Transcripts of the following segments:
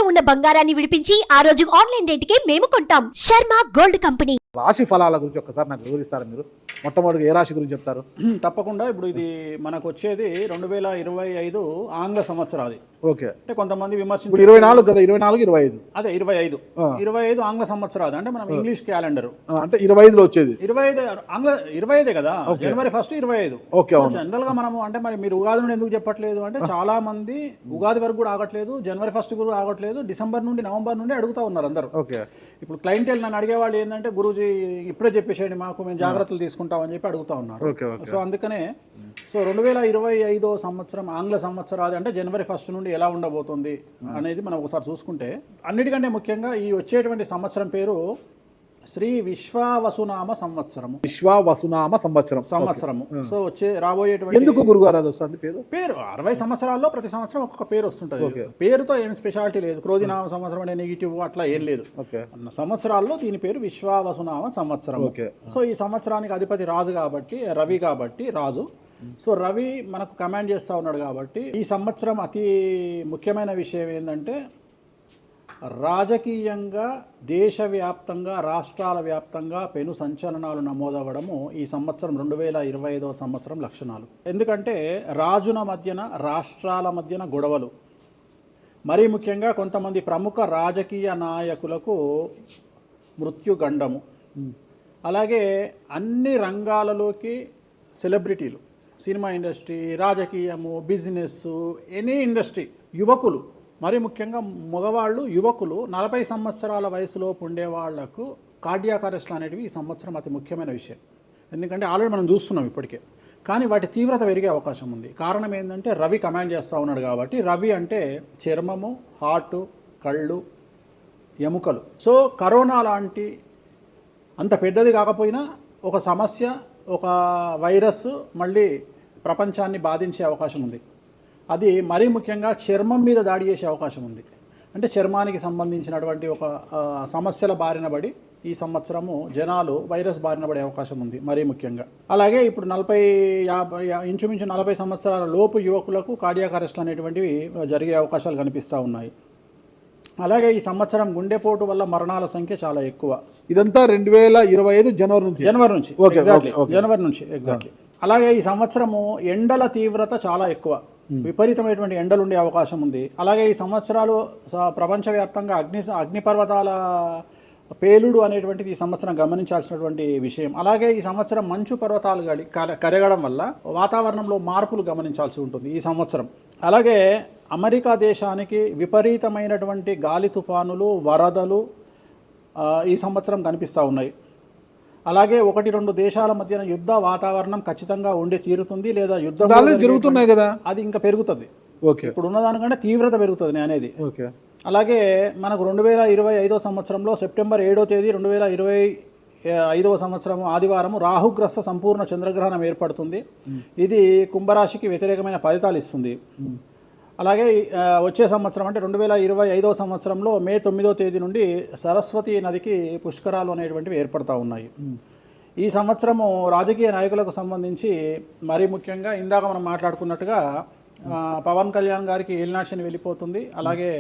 ఉన్న బంగారాన్ని విడిపించి ఆ రోజు ఆన్లైన్ రేటుకే మేము కొంటాం. Sharma gold company. రాశి ఫలాల గురించి ఒక్కసారి నాకు వివరిస్తారా మీరు? మొట్టమొదటి ఏ రాశి గురించి చెప్తారు? తప్పకుండా. ఇప్పుడు ఇది మనకు వచ్చేది 2025 ఆంగ్ల సంవత్సరాది. ఓకే. అంటే కొంతమంది విమర్శించారు 24 కదా, 24 25 అదే 25 ఆంగ్ల సంవత్సరాది అంటే మనం ఇంగ్లీష్ క్యాలెండర్ అంటే 25లో వచ్చేది 25 ఆంగ్ల 25 కదా, జనవరి 1 25. ఓకే. జనరల్ గా మనము అంటే మరి మీరు ఉగాది నుండి ఎందుకు చెప్పట్లేదు అంటే చాలా మంది ఉగాది వరకు కూడా ఆగట్లేదు, జనవరి 1 కూడా ఆగట్లేదు, డిసెంబర్ నుండి నవంబర్ నుండి అడుగుతా ఉన్నారు అందరూ. ఓకే. ఇప్పుడు క్లయింటెల్ నన్ను అడిగేవాళ్ళు ఏంటంటే గురూజీ ఇప్పుడే చెప్పేసేయండి మాకు, మేము జాగ్రత్తలు తీసుకుంటామని చెప్పి అడుగుతా ఉన్నారు. సో అందుకనే 2025 సంవత్సరం ఆంగ్ల సంవత్సరాది అంటే జనవరి 1 నుండి ఎలా ఉండబోతుంది అనేది మనం ఒకసారి చూసుకుంటే, అన్నిటికంటే ముఖ్యంగా ఈ వచ్చేటువంటి సంవత్సరం పేరు శ్రీ విశ్వావసునామ సంవత్సరము. విశ్వావసునామ సంవత్సరము. సో రాబోయేటువంటి ఎందుకు గురుగారు అది వస్తుంది పేరు 60 సంవత్సరాల్లో ప్రతి సంవత్సరం ఒక్కొక్క పేరు వస్తుంటది. పేరుతో ఏం స్పెషాలిటీ లేదు. క్రోధినామ సంవత్సరం అనే నెగిటివ్ అట్లా ఏం లేదు. సంవత్సరాల్లో దీని పేరు విశ్వావసునామ సంవత్సరం. సో ఈ సంవత్సరానికి అధిపతి రాజు కాబట్టి, రవి కాబట్టి రాజు. సో రవి మనకు కమాండ్ చేస్తూ ఉన్నాడు కాబట్టి ఈ సంవత్సరం అతి ముఖ్యమైన విషయం ఏంటంటే రాజకీయంగా దేశవ్యాప్తంగా రాష్ట్రాల వ్యాప్తంగా పెను సంచలనాలు నమోదవ్వడము ఈ సంవత్సరం 2025 సంవత్సరం లక్షణాలు. ఎందుకంటే రాజుల మధ్యన రాష్ట్రాల మధ్యన గొడవలు, మరీ ముఖ్యంగా కొంతమంది ప్రముఖ రాజకీయ నాయకులకు మృత్యుగండము, అలాగే అన్ని రంగాలలోకి సెలబ్రిటీలు, సినిమా ఇండస్ట్రీ, రాజకీయము, బిజినెస్, ఎనీ ఇండస్ట్రీ, యువకులు, మరి ముఖ్యంగా మగవాళ్ళు యువకులు 40 సంవత్సరాల వయసులోపు ఉండే వాళ్లకు కార్డియాక్ అరెస్ట్లు అనేటివి ఈ సంవత్సరం అతి ముఖ్యమైన విషయం. ఎందుకంటే ఆల్రెడీ మనం చూస్తున్నాం ఇప్పటికే, కానీ వాటి తీవ్రత పెరిగే అవకాశం ఉంది. కారణం ఏంటంటే రవి కమాండ్ చేస్తూ ఉన్నాడు కాబట్టి. రవి అంటే చర్మము, హార్టు, కళ్ళు, ఎముకలు. సో కరోనా లాంటి అంత పెద్దది కాకపోయినా ఒక సమస్య, ఒక వైరస్ మళ్ళీ ప్రపంచాన్ని బాధించే అవకాశం ఉంది. అది మరీ ముఖ్యంగా చర్మం మీద దాడి చేసే అవకాశం ఉంది. అంటే చర్మానికి సంబంధించినటువంటి ఒక సమస్యల బారిన పడి ఈ సంవత్సరము జనాలు వైరస్ బారిన పడే అవకాశం ఉంది మరీ ముఖ్యంగా. అలాగే ఇప్పుడు ఇంచుమించు 40 సంవత్సరాల లోపు యువకులకు కార్డియాక్ అరెస్ట్ అనేటువంటివి జరిగే అవకాశాలు కనిపిస్తూ ఉన్నాయి. అలాగే ఈ సంవత్సరం గుండెపోటు వల్ల మరణాల సంఖ్య చాలా ఎక్కువ. ఇదంతా 2025 జనవరి నుంచి ఎగ్జాక్ట్లీ. అలాగే ఈ సంవత్సరము ఎండల తీవ్రత చాలా ఎక్కువ, విపరీతమైనటువంటి ఎండలు ఉండే అవకాశం ఉంది. అలాగే ఈ సంవత్సరాలు ప్రపంచవ్యాప్తంగా అగ్నిపర్వతాల పేలుడు అనేటువంటిది ఈ సంవత్సరం గమనించాల్సినటువంటి విషయం. అలాగే ఈ సంవత్సరం మంచు పర్వతాలు కరగడం వల్ల వాతావరణంలో మార్పులు గమనించాల్సి ఉంటుంది ఈ సంవత్సరం. అలాగే అమెరికా దేశానికి విపరీతమైనటువంటి గాలి తుఫానులు, వరదలు ఈ సంవత్సరం కనిపిస్తూ ఉన్నాయి. అలాగే 1-2 దేశాల మధ్యన యుద్ధ వాతావరణం ఖచ్చితంగా ఉండి తీరుతుంది, లేదా యుద్ధం జరుగుతున్నాయి కదా, అది ఇంకా పెరుగుతుంది. ఇప్పుడు ఉన్నదానికంటే తీవ్రత పెరుగుతుంది అనేది. అలాగే మనకు 2025 సంవత్సరంలో సెప్టెంబర్ 7వ తేదీ 2025 సంవత్సరం ఆదివారం రాహుగ్రస్త సంపూర్ణ చంద్రగ్రహణం ఏర్పడుతుంది. ఇది కుంభరాశికి వ్యతిరేకమైన ఫలితాలు ఇస్తుంది. అలాగే వచ్చే సంవత్సరం అంటే 2025 సంవత్సరంలో మే 9వ తేదీ నుండి సరస్వతి నదికి పుష్కరాలు అనేటువంటివి ఏర్పడతా ఉన్నాయి. ఈ సంవత్సరము రాజకీయ నాయకులకు సంబంధించి మరీ ముఖ్యంగా ఇందాక మనం మాట్లాడుకున్నట్టుగా పవన్ కళ్యాణ్ గారికి ఏలినాటి వెళ్ళిపోతుంది. అలాగే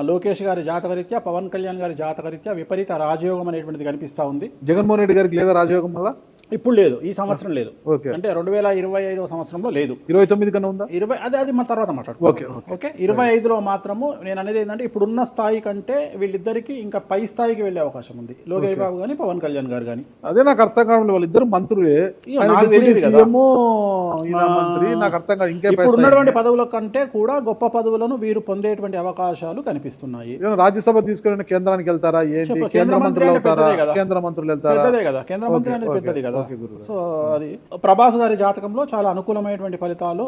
లోకేష్ గారి జాతకరీత్యా, పవన్ కళ్యాణ్ గారి జాతకరీత్యా విపరీత రాజయోగం అనేటువంటిది కనిపిస్తూ ఉంది. జగన్మోహన్ రెడ్డి గారికి లేదా రాజయోగం వల్ల? ఇప్పుడు లేదు, ఈ సంవత్సరం లేదు. అంటే 2025 సంవత్సరంలో లేదు. 29 కన్నా ఉందా? అది మన తర్వాత మాట్లాడుకోవాలి. ఓకే. 25లో మాత్రము నేను అనేది ఏంటంటే ఇప్పుడున్న స్థాయి కంటే వీళ్ళిద్దరికి ఇంకా పై స్థాయికి వెళ్లే అవకాశం ఉంది, లోకేష్ బాబు గానీ పవన్ కళ్యాణ్ గారు కానీ. అదే నాకు అర్థం కావడం, వాళ్ళిద్దరు మంత్రులే, నాకు అర్థం కాదు. ఇంకా ఇప్పుడు ఉన్నటువంటి పదవుల కంటే కూడా గొప్ప పదవులను వీరు పొందేటువంటి అవకాశాలు కనిపిస్తున్నాయి. రాజ్యసభ తీసుకుని కేంద్రానికి వెళ్తారా? కేంద్ర మంత్రులు వెళ్తారా? కేంద్ర మంత్రులు వెళ్తారా? పెద్దదే కదా, కేంద్ర మంత్రి అనేది పెద్దది కదా. సో అది ప్రభాస్ గారి జాతకంలో చాలా అనుకూలమైనటువంటి ఫలితాలు,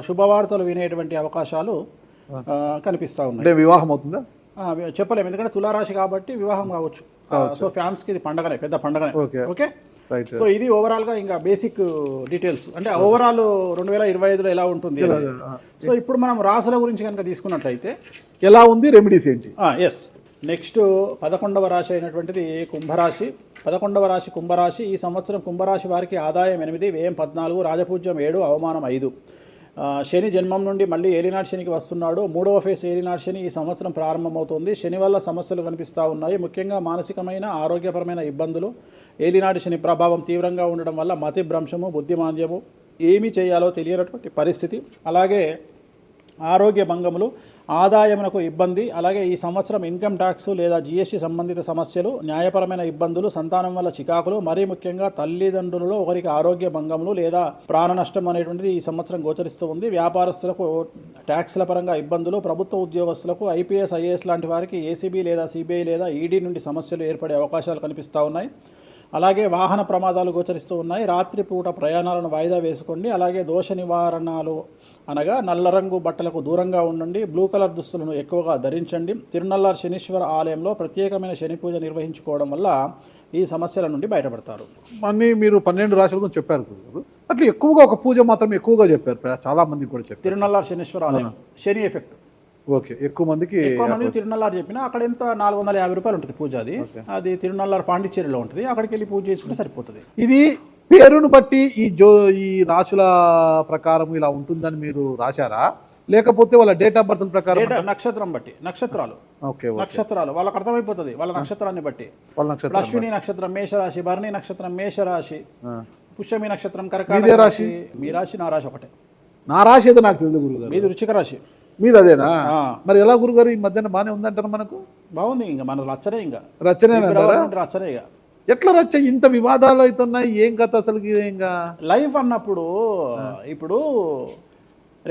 శుభవార్తలు వినేటువంటి అవకాశాలు కనిపిస్తా ఉన్నాయి. వివాహం అవుతుందా చెప్పలేము, ఎందుకంటే తులారాశి కాబట్టి వివాహం కావచ్చు. సో ఫ్యాన్స్ కి ఇది పండగనే, పెద్ద పండగనే. ఓకే. సో ఇది ఓవరాల్ గా ఇంకా బేసిక్ డీటెయిల్స్, అంటే ఓవరాల్ 2025లో ఎలా ఉంటుంది. సో ఇప్పుడు మనం రాశుల గురించి కనుక తీసుకున్నట్లయితే ఎలా ఉంది, రెమెడీస్ ఏంటి? ఎస్. నెక్స్ట్ 11వ రాశి అయినటువంటిది కుంభరాశి. 11వ రాశి కుంభరాశి. ఈ సంవత్సరం కుంభరాశి వారికి ఆదాయం 8, వ్యయం 14, రాజపూజ్యం 7, అవమానం 5. శని జన్మం నుండి మళ్ళీ ఏలినాటి శనికి వస్తున్నాడు. 3వ ఫేజ్ ఏలినాటి శని ఈ సంవత్సరం ప్రారంభమవుతుంది. శని వల్ల సమస్యలు కనిపిస్తూ ఉన్నాయి. ముఖ్యంగా మానసికమైన ఆరోగ్యపరమైన ఇబ్బందులు, ఏలినాటి శని ప్రభావం తీవ్రంగా ఉండడం వల్ల మతి భ్రంశము, బుద్ధిమాంద్యము, ఏమి చేయాలో తెలియనటువంటి పరిస్థితి, అలాగే ఆరోగ్య భంగములు, ఆదాయమునకు ఇబ్బంది, అలాగే ఈ సంవత్సరం ఇన్కమ్ ట్యాక్స్ లేదా జిఎస్టీ సంబంధిత సమస్యలు, న్యాయపరమైన ఇబ్బందులు, సంతానం వల్ల చికాకులు, మరీ ముఖ్యంగా తల్లిదండ్రులలో ఒకరికి ఆరోగ్య భంగములు లేదా ప్రాణ నష్టం అనేటువంటిది ఈ సంవత్సరం గోచరిస్తూ ఉంది. వ్యాపారస్తులకు ట్యాక్స్ల పరంగా ఇబ్బందులు, ప్రభుత్వ ఉద్యోగస్తులకు ఐపీఎస్, ఐఏఎస్ లాంటి వారికి ఏసీబీ లేదా సిబిఐ లేదా ఈడీ నుండి సమస్యలు ఏర్పడే అవకాశాలు కనిపిస్తూ ఉన్నాయి. అలాగే వాహన ప్రమాదాలు గోచరిస్తూ ఉన్నాయి. రాత్రిపూట ప్రయాణాలను వాయిదా వేసుకోండి. అలాగే దోష నివారణలు అనగా నల్ల రంగు బట్టలకు దూరంగా ఉండండి. బ్లూ కలర్ దుస్తులను ఎక్కువగా ధరించండి. తిరునల్లార్ శనీశ్వర ఆలయంలో ప్రత్యేకమైన శని పూజ నిర్వహించుకోవడం వల్ల ఈ సమస్యల నుండి బయటపడతారు. అన్నీ మీరు 12 రాశుల గురించి చెప్పారు గురుగారు. అట్లా ఎక్కువగా ఒక పూజ మాత్రం ఎక్కువగా చెప్పారు, చాలా మందికి కూడా చెప్పారు. తిరునల్లార్ శనీశ్వర ఆలయం శని ఎఫెక్ట్. ఓకే, ఎక్కువ మందికి తిరునల్లారు చెప్పిన అక్కడ ఎంత 450 రూపాయలు ఉంటుంది పూజ. అది తిరునల్లారు పాండిచ్చేరిలో ఉంటుంది. అక్కడికి వెళ్ళి పూజ చేసుకుంటే సరిపోతుంది. ఇది పేరును బట్టి ఈ రాశుల ప్రకారం ఇలా ఉంటుందని మీరు రాశారా, లేకపోతే వాళ్ళ డేట్ ఆఫ్ బర్త్ ప్రకారం? నక్షత్రం బట్టి, నక్షత్రాలు. ఓకే, నక్షత్రాలు వాళ్ళకి అర్థమైపోతుంది. వాళ్ళ నక్షత్రాన్ని బట్టి. అశ్విని నక్షత్రం మేషరాశి, భరణి నక్షత్రం మేషరాశి, పుష్యమి నక్షత్రం కర్కాటక రాశి. మీ రాశి నా రాశి ఒకటే. నా రాశి ఏదో నాకు తెలియదు గురుగారు. మీది వృశ్చిక రాశి. మీది అదేనా? మరి ఎలా గురుగారు ఈ మధ్యన బాగానే ఉందంటారు? మనకు బాగుంది. ఇంకా మన రచ్చనే, ఇంకా రచ్చనే రచ్చనే. ఇక ఎట్లా రచ్చ? ఇంత వివాదాలు అవుతున్నాయి, ఏం కథ అసలు? ఇంకా లైఫ్ అన్నప్పుడు ఇప్పుడు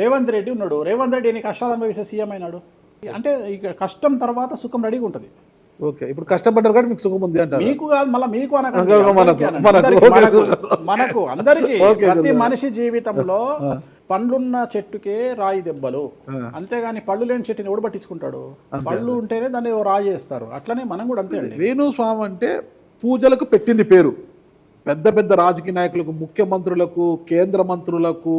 రేవంత్ రెడ్డి ఉన్నాడు. రేవంత్ రెడ్డి ఎన్ని కష్టాలు అనుభవిస్తే సీఎం అయినాడు అంటే ఇక కష్టం తర్వాత సుఖం రెడీగా ఉంటుంది. ఓకే, ఇప్పుడు కష్టపడ్డారు కాబట్టి మీకు సుఖం ఉంది అంటారు. మీకు కాదు, మళ్ళీ మీకు మనకు అందరికీ. ప్రతి మనిషి జీవితంలో పండ్లున్న చెట్టుకే రాయి దెబ్బలు, అంతేగాని పళ్ళు లేని చెట్టుని ఎవడు పట్టించుకుంటాడు? పళ్ళు ఉంటేనే దాన్ని రాయి చేస్తారు. అట్లనే మనం కూడా అంతే అండి. వేణుస్వామి అంటే పూజలకు పెట్టింది పేరు. పెద్ద పెద్ద రాజకీయ నాయకులకు, ముఖ్యమంత్రులకు, కేంద్ర మంత్రులకు,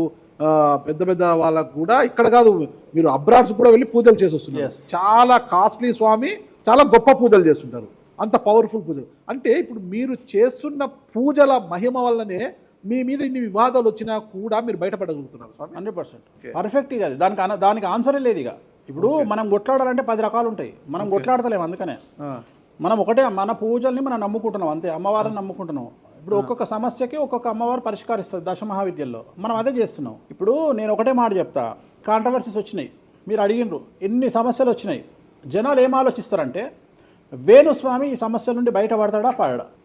పెద్ద పెద్ద వాళ్ళకు కూడా ఇక్కడ కాదు, మీరు అబ్రాడ్స్ కూడా వెళ్ళి పూజలు చేసి వస్తున్నారు. చాలా కాస్ట్లీ స్వామి, చాలా గొప్ప పూజలు చేస్తుంటారు, అంత పవర్ఫుల్ పూజలు. అంటే ఇప్పుడు మీరు చేస్తున్న పూజల మహిమ వల్లనే మీ మీద ఇన్ని వివాదాలు వచ్చినా కూడా మీరు బయటపడగలుగుతున్నారు. 100% పర్ఫెక్ట్. ఇక దానికి ఆన్సరే లేదు. ఇక ఇప్పుడు మనం కొట్లాడాలంటే 10 రకాలు ఉంటాయి. మనం కొట్లాడతలేము. అందుకనే మనం ఒకటే మన పూజల్ని మనం నమ్ముకుంటున్నాం, అంతే. అమ్మవారిని నమ్ముకుంటున్నాం. ఇప్పుడు ఒక్కొక్క సమస్యకి ఒక్కొక్క అమ్మవారు పరిష్కరిస్తుంది దశమహావిద్యల్లో. మనం అదే చేస్తున్నాం. ఇప్పుడు నేను ఒకటే మాట చెప్తా. కాంట్రవర్సీస్ వచ్చినాయి, మీరు అడిగినరు, ఎన్ని సమస్యలు వచ్చినాయి. జనాలు ఏం ఆలోచిస్తారంటే వేణుస్వామి ఈ సమస్యల నుండి బయటపడతాడా,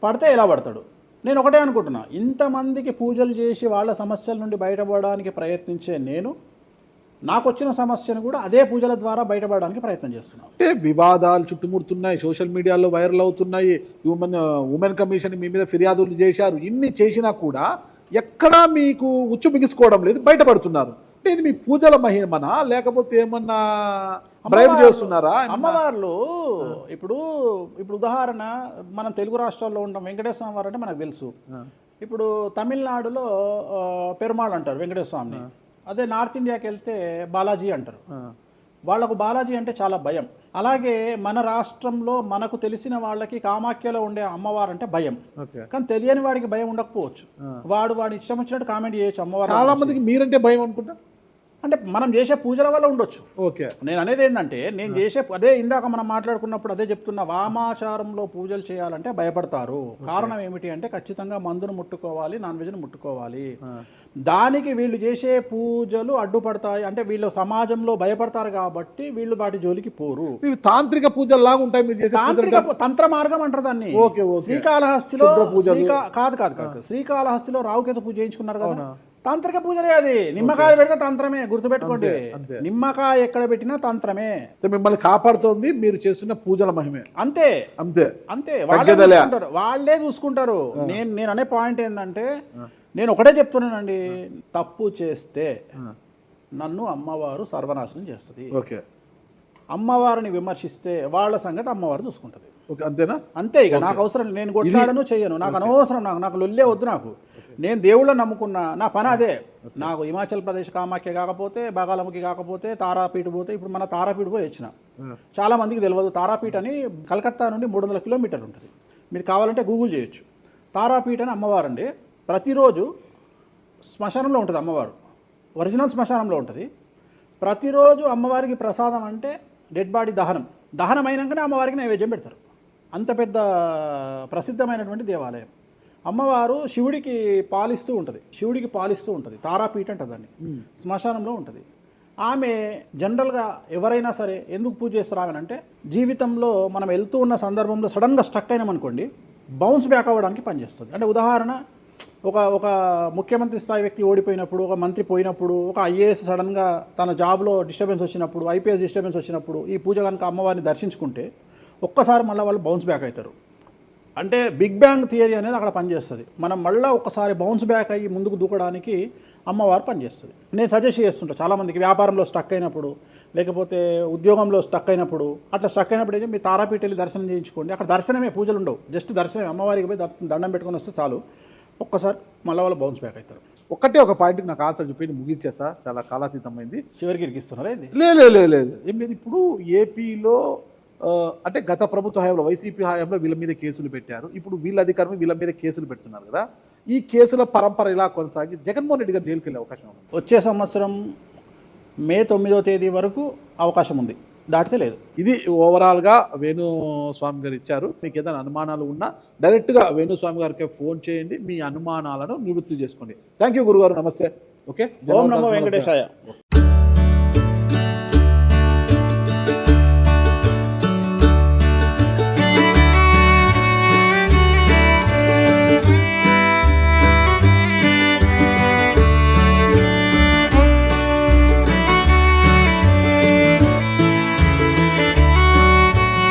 పడితే ఎలా పడతాడు? నేను ఒకటే అనుకుంటున్నా, ఇంతమందికి పూజలు చేసి వాళ్ళ సమస్యల నుండి బయటపడడానికి ప్రయత్నించే నేను నాకు వచ్చిన సమస్యను కూడా అదే పూజల ద్వారా బయటపడడానికి ప్రయత్నం చేస్తున్నాను. అంటే వివాదాలు చుట్టుముడుతున్నాయి, సోషల్ మీడియాలో వైరల్ అవుతున్నాయి. ఉమెన్ కమిషన్ మీ మీద ఫిర్యాదులు చేశారు. ఇన్ని చేసినా కూడా ఎక్కడా మీకు ఉచ్చు బిగుసుకోవడం లేదు, బయటపడుతున్నారు. అంటే ఇది మీ పూజల మహిమనా, లేకపోతే ఏమన్నా బ్రైబ్ చేస్తున్నారా? అమ్మవార్లు ఇప్పుడు ఉదాహరణ, మనం తెలుగు రాష్ట్రాల్లో ఉంటాం. వెంకటేశ్వర స్వామి వారు అంటే మనకు తెలుసు. ఇప్పుడు తమిళనాడులో పెరుమాళ్ అంటారు వెంకటేశ్వర స్వామిని. అదే నార్త్ ఇండియాకి వెళ్తే బాలాజీ అంటారు. వాళ్లకు బాలాజీ అంటే చాలా భయం. అలాగే మన రాష్ట్రంలో మనకు తెలిసిన వాళ్ళకి కామాఖ్యలో ఉండే అమ్మవారు అంటే భయం. కానీ తెలియని వాడికి భయం ఉండకపోవచ్చు. వాడి ఇష్టం వచ్చినట్టు కామెంట్ చేయొచ్చు అమ్మవారు. చాలా మందికి మీరంటే భయం అనుకుంటా. అంటే మనం చేసే పూజల వల్ల ఉండొచ్చు. ఓకే, నేను అనేది ఏంటంటే, నేను చేసే అదే ఇందాక మనం మాట్లాడుకున్నప్పుడు అదే చెప్తున్నా, వామాచారంలో పూజలు చేయాలంటే భయపడతారు. కారణం ఏమిటి అంటే, ఖచ్చితంగా మందును ముట్టుకోవాలి, నాన్ వెజ్ను ముట్టుకోవాలి. దానికి వీళ్ళు చేసే పూజలు అడ్డుపడతాయి. అంటే వీళ్ళు సమాజంలో భయపడతారు కాబట్టి వీళ్ళు వాటి జోలికి పోరు. తాంత్రిక పూజలు లాగా ఉంటాయి మీరు చేసే. తాంత్రిక తంత్ర మార్గం అంటారు దాన్ని. శ్రీకాళహస్తిలో కాదు శ్రీకాళహస్తిలో రావుకేతు పూజ చేయించుకున్నారు కదా, తాంత్రిక పూజలే. అది నిమ్మకాయ పెడితే తంత్రమే, గుర్తుపెట్టుకోండి. నిమ్మకాయ ఎక్కడ పెట్టినా తంత్రమే. మిమ్మల్ని కాపాడుతోంది మీరు చేస్తున్న పూజల మహిమే. అంతే అంతే అంతే వాళ్ళే చూసుకుంటారు. నేను అనే పాయింట్ ఏంటంటే, నేను ఒకటే చెప్తున్నానండి, తప్పు చేస్తే నన్ను అమ్మవారు సర్వనాశనం చేస్తుంది. ఓకే, అమ్మవారిని విమర్శిస్తే వాళ్ళ సంగతి అమ్మవారు చూసుకుంటది. అంతేనా? అంతే. ఇక నాకు అవసరం, నేను కొట్లాడను చెయ్యను, నాకు అనవసరం, నాకు లొల్లే వద్దు. నాకు నేను దేవుళ్ళని నమ్ముకున్నా, నా పని అదే. నాకు హిమాచల్ ప్రదేశ్ కామాఖ్య కాకపోతే, బాగాలముఖి కాకపోతే, తారాపీఠ పోతే, ఇప్పుడు మన తారాపీఠ పోయి వచ్చిన. చాలా మందికి తెలియదు, తారాపీఠ అని కలకత్తా నుండి 300 కిలోమీటర్లు ఉంటుంది. మీరు కావాలంటే గూగుల్ చేయొచ్చు. తారాపీఠ అని అమ్మవారు అండి. ప్రతిరోజు శ్మశానంలో ఉంటుంది అమ్మవారు. ఒరిజినల్ శ్మశానంలో ఉంటుంది. ప్రతిరోజు అమ్మవారికి ప్రసాదం అంటే డెడ్ బాడీ దహనం అయినాకనే అమ్మవారికి నైవేద్యం పెడతారు. అంత పెద్ద ప్రసిద్ధమైనటువంటి దేవాలయం. అమ్మవారు శివుడికి పాలిస్తూ ఉంటుంది. తారాపీఠ అంటుంది దాన్ని. శ్మశానంలో ఉంటుంది. ఆమె జనరల్గా ఎవరైనా సరే ఎందుకు పూజ చేస్తారు ఆమె అంటే, జీవితంలో మనం వెళ్తూ ఉన్న సందర్భంలో సడన్గా స్టక్ అయినామనుకోండి, బౌన్స్ బ్యాక్ అవ్వడానికి పనిచేస్తుంది. అంటే ఉదాహరణ, ఒక ముఖ్యమంత్రి స్థాయి వ్యక్తి ఓడిపోయినప్పుడు, ఒక మంత్రి పోయినప్పుడు, ఒక ఐఏఎస్ సడన్గా తన జాబ్లో డిస్టర్బెన్స్ వచ్చినప్పుడు, ఐపీఎస్ డిస్టర్బెన్స్ వచ్చినప్పుడు ఈ పూజ కనుక అమ్మవారిని దర్శించుకుంటే ఒక్కసారి మళ్ళీ వాళ్ళు బౌన్స్ బ్యాక్ అవుతారు. అంటే బిగ్ బ్యాంగ్ థియరీ అనేది అక్కడ పనిచేస్తుంది. మనం మళ్ళీ ఒక్కసారి బౌన్స్ బ్యాక్ అయ్యి ముందుకు దూకడానికి అమ్మవారు పనిచేస్తుంది. నేను సజెస్ట్ చేస్తుంటాను చాలామందికి, వ్యాపారంలో స్టక్ అయినప్పుడు, లేకపోతే ఉద్యోగంలో స్టక్ అయినప్పుడు, అట్లా స్టక్ అయినప్పుడు అయితే మీ తారాపీఠ వెళ్ళి దర్శనం చేయించుకోండి. అక్కడ దర్శనమే, పూజలు ఉండవు, జస్ట్ దర్శనమే. అమ్మవారికి పోయి దండం పెట్టుకొని వస్తే చాలు, ఒక్కసారి మళ్ళీ వాళ్ళు బౌన్స్ బ్యాక్ అవుతారు. ఒకటే ఒక పాయింట్కి నాకు ఆన్సర్ చెప్పి ముగించేసా, చాలా కాలాతీతమైంది. చివరికి ఇరికిస్తున్నారా ఇది? లేదు ఏం లేదు. ఇప్పుడు ఏపీలో అంటే గత ప్రభుత్వ హయాంలో, వైసీపీ హయాంలో వీళ్ళ మీద కేసులు పెట్టారు. ఇప్పుడు వీళ్ళ అధికారం వీళ్ళ మీద కేసులు పెడుతున్నారు కదా. ఈ కేసుల పరంపర ఇలా కొనసాగి జగన్మోహన్ రెడ్డి గారు జైలుకి వెళ్ళే అవకాశం ఉంది. వచ్చే సంవత్సరం మే 9వ తేదీ వరకు అవకాశం ఉంది, దాటితే లేదు. ఇది ఓవరాల్గా వేణుస్వామి గారు ఇచ్చారు. మీకు ఏదైనా అనుమానాలు ఉన్నా డైరెక్ట్గా వేణుస్వామి గారికి ఫోన్ చేయండి, మీ అనుమానాలను నివృత్తి చేసుకోండి. థ్యాంక్ యూ గురుగారు, నమస్తే. ఓకే, ఓం నమో వెంకటేశాయ.